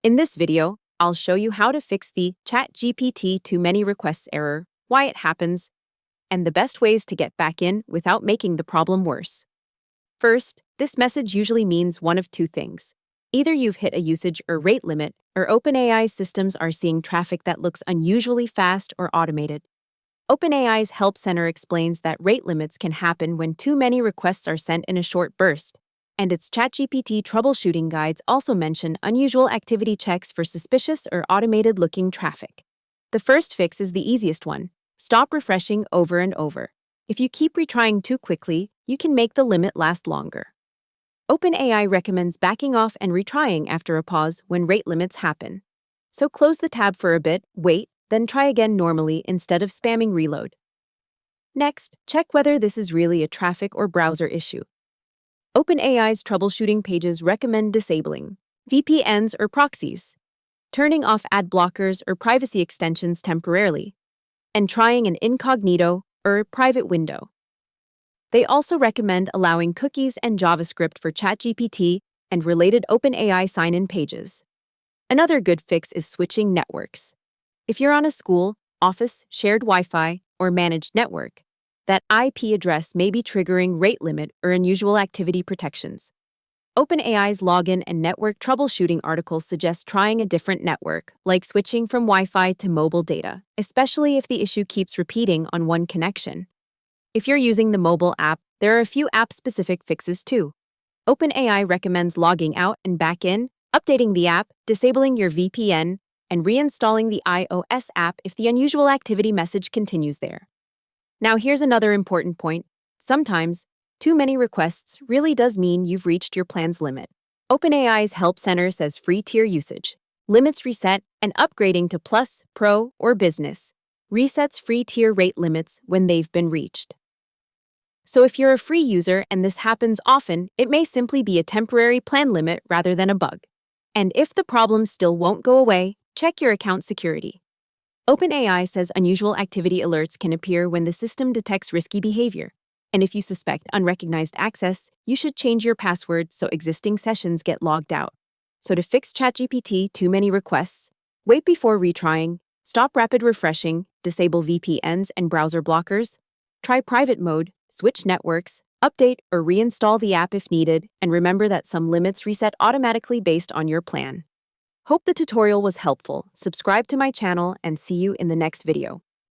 In this video, I'll show you how to fix the ChatGPT too many requests error, why it happens, and the best ways to get back in without making the problem worse. First, this message usually means one of two things. Either you've hit a usage or rate limit, or OpenAI's systems are seeing traffic that looks unusually fast or automated. OpenAI's Help Center explains that rate limits can happen when too many requests are sent in a short burst, and its ChatGPT troubleshooting guides also mention unusual activity checks for suspicious or automated-looking traffic. The first fix is the easiest one. Stop refreshing over and over. If you keep retrying too quickly, you can make the limit last longer. OpenAI recommends backing off and retrying after a pause when rate limits happen. So close the tab for a bit, wait, then try again normally instead of spamming reload. Next, check whether this is really a traffic or browser issue. OpenAI's troubleshooting pages recommend disabling VPNs or proxies, turning off ad blockers or privacy extensions temporarily, and trying an incognito or private window. They also recommend allowing cookies and JavaScript for ChatGPT and related OpenAI sign-in pages. Another good fix is switching networks. If you're on a school, office, shared Wi-Fi, or managed network, that IP address may be triggering rate limit or unusual activity protections. OpenAI's login and network troubleshooting articles suggest trying a different network, like switching from Wi-Fi to mobile data, especially if the issue keeps repeating on one connection. If you're using the mobile app, there are a few app-specific fixes too. OpenAI recommends logging out and back in, updating the app, disabling your VPN, and reinstalling the iOS app if the unusual activity message continues there. Now here's another important point. Sometimes, too many requests really does mean you've reached your plan's limit. OpenAI's Help Center says free tier usage, limits reset, and upgrading to Plus, Pro, or Business resets free tier rate limits when they've been reached. So if you're a free user and this happens often, it may simply be a temporary plan limit rather than a bug. And if the problem still won't go away, check your account security. OpenAI says unusual activity alerts can appear when the system detects risky behavior. And if you suspect unrecognized access, you should change your password so existing sessions get logged out. So to fix ChatGPT too many requests, wait before retrying, stop rapid refreshing, disable VPNs and browser blockers, try private mode, switch networks, update or reinstall the app if needed, and remember that some limits reset automatically based on your plan. Hope the tutorial was helpful. Subscribe to my channel and see you in the next video.